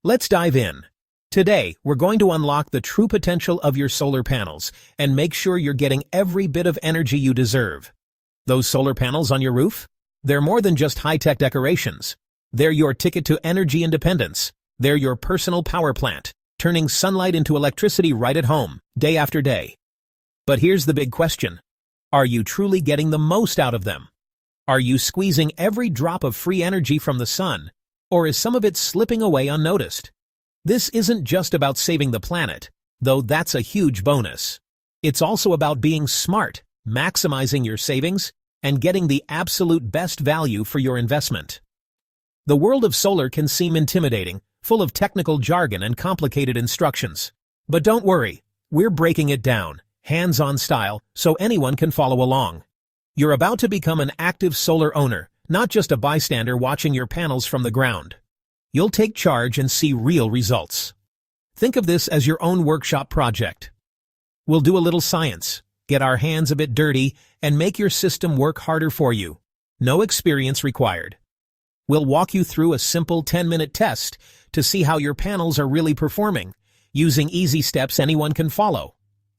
Let's dive in. Today, we're going to unlock the true potential of your solar panels and make sure you're getting every bit of energy you deserve. Those solar panels on your roof? They're more than just high-tech decorations. They're your ticket to energy independence. They're your personal power plant, turning sunlight into electricity right at home, day after day. But here's the big question. Are you truly getting the most out of them? Are you squeezing every drop of free energy from the sun, or is some of it slipping away unnoticed? This isn't just about saving the planet, though that's a huge bonus. It's also about being smart, maximizing your savings, and getting the absolute best value for your investment. The world of solar can seem intimidating, full of technical jargon and complicated instructions. But don't worry, we're breaking it down, hands-on style, so anyone can follow along. You're about to become an active solar owner, not just a bystander watching your panels from the ground. You'll take charge and see real results. Think of this as your own workshop project. We'll do a little science, get our hands a bit dirty, and make your system work harder for you. No experience required. We'll walk you through a simple 10-minute test to see how your panels are really performing, using easy steps anyone can follow.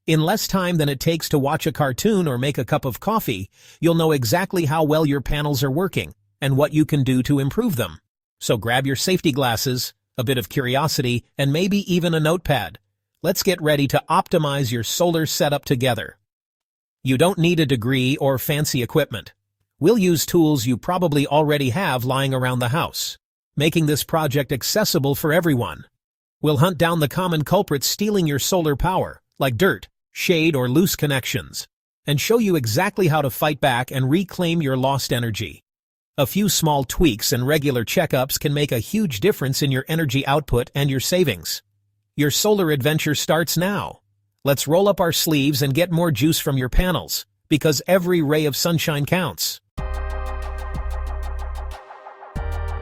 In less time than it takes to watch a cartoon or make a cup of coffee, you'll know exactly how well your panels are working and what you can do to improve them. So grab your safety glasses, a bit of curiosity, and maybe even a notepad. Let's get ready to optimize your solar setup together. You don't need a degree or fancy equipment. We'll use tools you probably already have lying around the house, making this project accessible for everyone. We'll hunt down the common culprits stealing your solar power, like dirt, shade, or loose connections, and show you exactly how to fight back and reclaim your lost energy. A few small tweaks and regular checkups can make a huge difference in your energy output and your savings. Your solar adventure starts now. Let's roll up our sleeves and get more juice from your panels, because every ray of sunshine counts.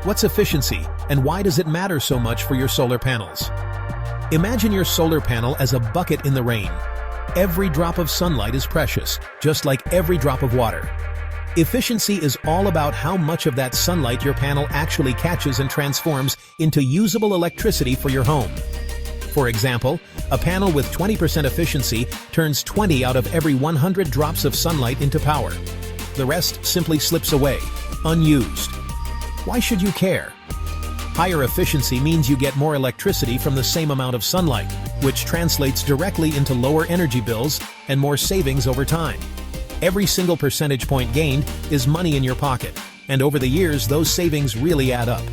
What's efficiency, and why does it matter so much for your solar panels? Imagine your solar panel as a bucket in the rain. Every drop of sunlight is precious, just like every drop of water. Efficiency is all about how much of that sunlight your panel actually catches and transforms into usable electricity for your home. For example, a panel with 20% efficiency turns 20 out of every 100 drops of sunlight into power. The rest simply slips away, unused. Why should you care? Higher efficiency means you get more electricity from the same amount of sunlight, which translates directly into lower energy bills and more savings over time. Every single percentage point gained is money in your pocket, and over the years those savings really add up.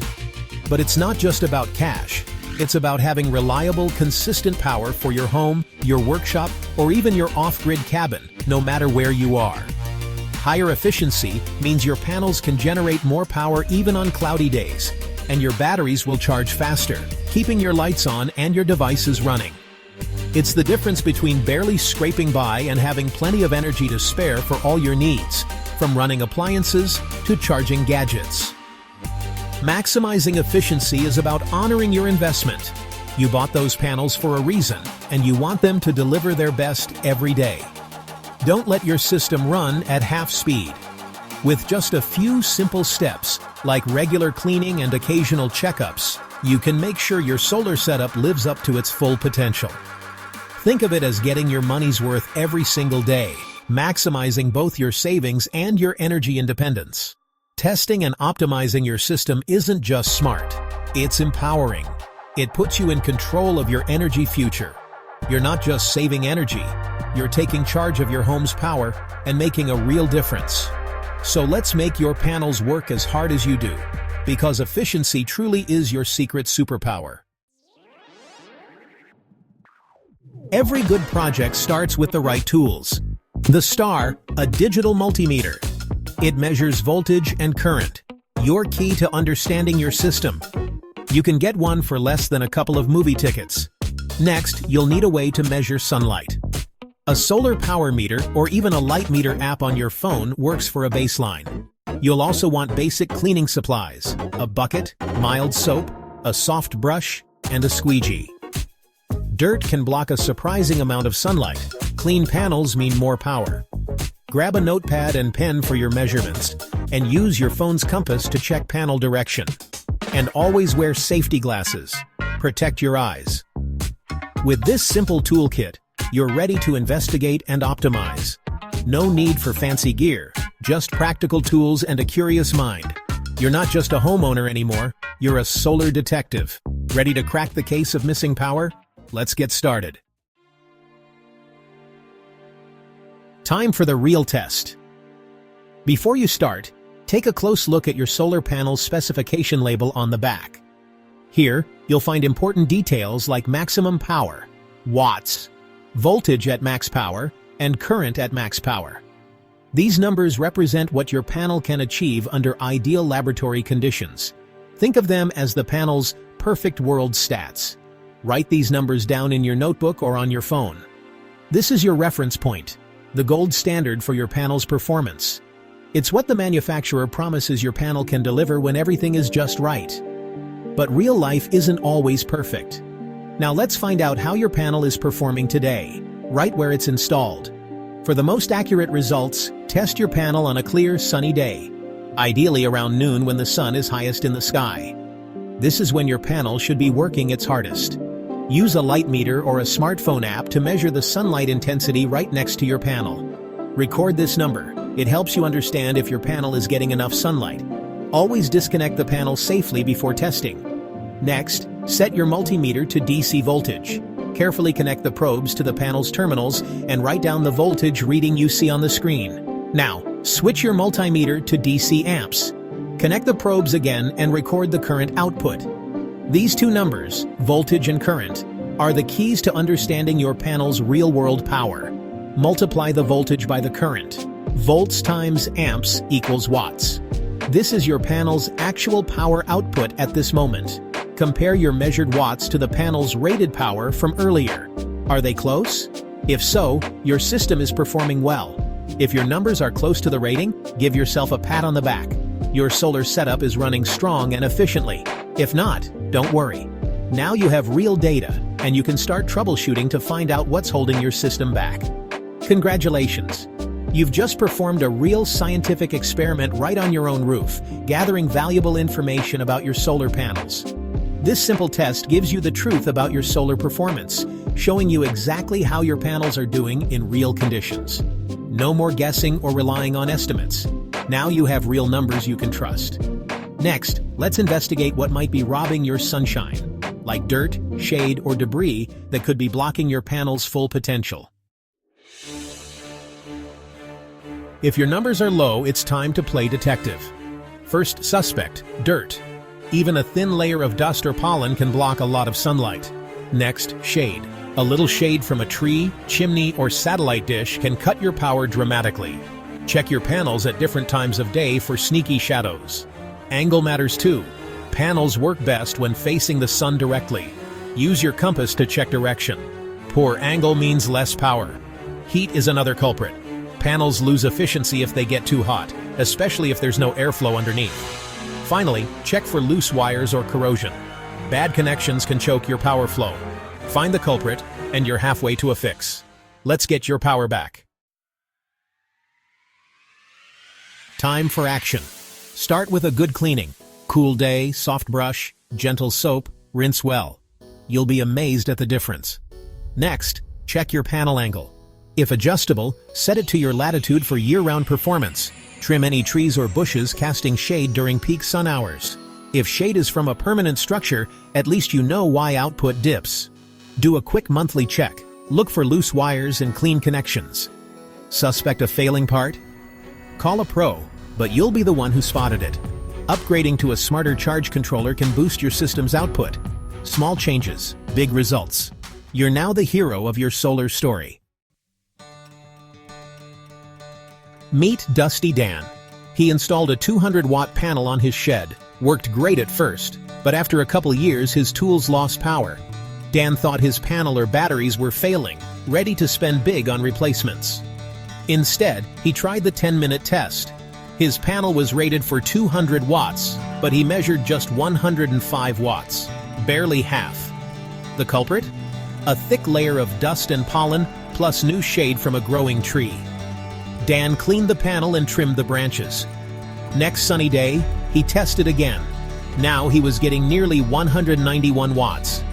But it's not just about cash. It's about having reliable, consistent power for your home, your workshop, or even your off-grid cabin, no matter where you are. Higher efficiency means your panels can generate more power even on cloudy days, and your batteries will charge faster, keeping your lights on and your devices running. It's the difference between barely scraping by and having plenty of energy to spare for all your needs, from running appliances to charging gadgets. Maximizing efficiency is about honoring your investment. You bought those panels for a reason, and you want them to deliver their best every day. Don't let your system run at half speed. With just a few simple steps, like regular cleaning and occasional checkups, you can make sure your solar setup lives up to its full potential. Think of it as getting your money's worth every single day, maximizing both your savings and your energy independence. Testing and optimizing your system isn't just smart, it's empowering. It puts you in control of your energy future. You're not just saving energy, you're taking charge of your home's power and making a real difference. So let's make your panels work as hard as you do, because efficiency truly is your secret superpower. Every good project starts with the right tools. The STAR, a digital multimeter. It measures voltage and current, your key to understanding your system. You can get one for less than a couple of movie tickets. Next, you'll need a way to measure sunlight. A solar power meter or even a light meter app on your phone works for a baseline. You'll also want basic cleaning supplies, a bucket, mild soap, a soft brush, and a squeegee. Dirt can block a surprising amount of sunlight. Clean panels mean more power. Grab a notepad and pen for your measurements, and use your phone's compass to check panel direction. And always wear safety glasses. protect your eyes. With this simple toolkit, you're ready to investigate and optimize. No need for fancy gear, just practical tools and a curious mind. You're not just a homeowner anymore, you're a solar detective. Ready to crack the case of missing power? Let's get started. Time for the real test. Before you start, take a close look at your solar panel's specification label on the back. Here, you'll find important details like maximum power, watts, voltage at max power, and current at max power. These numbers represent what your panel can achieve under ideal laboratory conditions. Think of them as the panel's perfect world stats. Write these numbers down in your notebook or on your phone. This is your reference point, the gold standard for your panel's performance. It's what the manufacturer promises your panel can deliver when everything is just right. But real life isn't always perfect. Now let's find out how your panel is performing today, right where it's installed. For the most accurate results, test your panel on a clear, sunny day, ideally around noon when the sun is highest in the sky. This is when your panel should be working its hardest. Use a light meter or a smartphone app to measure the sunlight intensity right next to your panel. Record this number. It helps you understand if your panel is getting enough sunlight. Always disconnect the panel safely before testing. Next, set your multimeter to DC voltage. Carefully connect the probes to the panel's terminals and write down the voltage reading you see on the screen. Now, switch your multimeter to DC amps. Connect the probes again and record the current output. These two numbers, voltage and current, are the keys to understanding your panel's real-world power. Multiply the voltage by the current. Volts times amps equals watts. This is your panel's actual power output at this moment. Compare your measured watts to the panel's rated power from earlier. Are they close? If so, your system is performing well. If your numbers are close to the rating, give yourself a pat on the back. Your solar setup is running strong and efficiently. If not, don't worry. Now you have real data, and you can start troubleshooting to find out what's holding your system back. Congratulations! You've just performed a real scientific experiment right on your own roof, gathering valuable information about your solar panels. This simple test gives you the truth about your solar performance, showing you exactly how your panels are doing in real conditions. No more guessing or relying on estimates. Now you have real numbers you can trust. Next, let's investigate what might be robbing your sunshine, like dirt, shade, or debris that could be blocking your panel's full potential. If your numbers are low, it's time to play detective. First suspect, dirt. Even a thin layer of dust or pollen can block a lot of sunlight. Next, shade. A little shade from a tree, chimney, or satellite dish can cut your power dramatically. Check your panels at different times of day for sneaky shadows. Angle matters too. Panels work best when facing the sun directly. Use your compass to check direction. Poor angle means less power. Heat is another culprit. Panels lose efficiency if they get too hot, especially if there's no airflow underneath. Finally, check for loose wires or corrosion. Bad connections can choke your power flow. Find the culprit, and you're halfway to a fix. Let's get your power back. Time for action. Start with a good cleaning. Cool day, soft brush, gentle soap, rinse well. You'll be amazed at the difference. Next, check your panel angle. If adjustable, set it to your latitude for year-round performance. Trim any trees or bushes casting shade during peak sun hours. If shade is from a permanent structure, at least you know why output dips. Do a quick monthly check. Look for loose wires and clean connections. Suspect a failing part? Call a pro, but you'll be the one who spotted it. Upgrading to a smarter charge controller can boost your system's output. Small changes, big results. You're now the hero of your solar story. Meet Dusty Dan. He installed a 200-watt panel on his shed. Worked great at first, but after a couple years his tools lost power. Dan thought his panel or batteries were failing, ready to spend big on replacements. Instead, he tried the 10-minute test. His panel was rated for 200 watts, but he measured just 105 watts, barely half. The culprit? A thick layer of dust and pollen, plus new shade from a growing tree. Dan cleaned the panel and trimmed the branches. Next sunny day, he tested again. Now he was getting nearly 191 watts,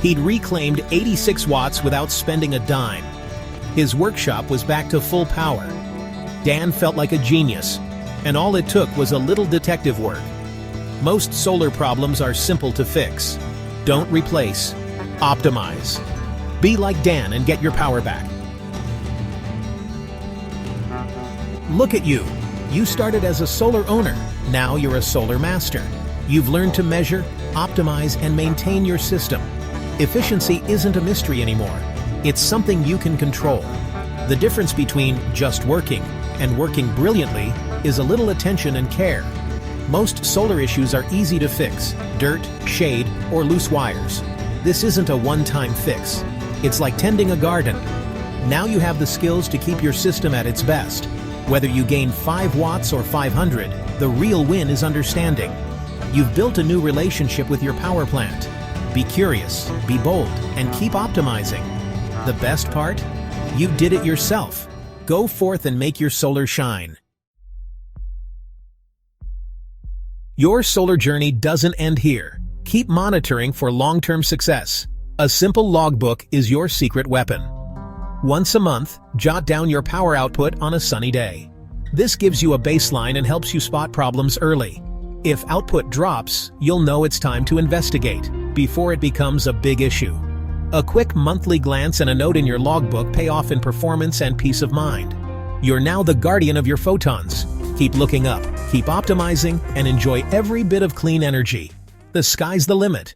He'd reclaimed 86 watts without spending a dime. His workshop was back to full power. Dan felt like a genius, and all it took was a little detective work. Most solar problems are simple to fix. Don't replace, optimize. Be like Dan and get your power back. Look at you. You started as a solar owner. Now you're a solar master. You've learned to measure, optimize, and maintain your system. Efficiency isn't a mystery anymore. It's something you can control. The difference between just working and working brilliantly is a little attention and care. Most solar issues are easy to fix: dirt, shade, or loose wires. This isn't a one-time fix. It's like tending a garden. Now you have the skills to keep your system at its best. Whether you gain 5 watts or 500, the real win is understanding. You've built a new relationship with your power plant. Be curious, be bold, and keep optimizing. The best part? You did it yourself. Go forth and make your solar shine. Your solar journey doesn't end here. Keep monitoring for long-term success. A simple logbook is your secret weapon. Once a month, jot down your power output on a sunny day. This gives you a baseline and helps you spot problems early. If output drops, you'll know it's time to investigate before it becomes a big issue. A quick monthly glance and a note in your logbook pay off in performance and peace of mind. You're now the guardian of your photons. Keep looking up, keep optimizing, and enjoy every bit of clean energy. The sky's the limit.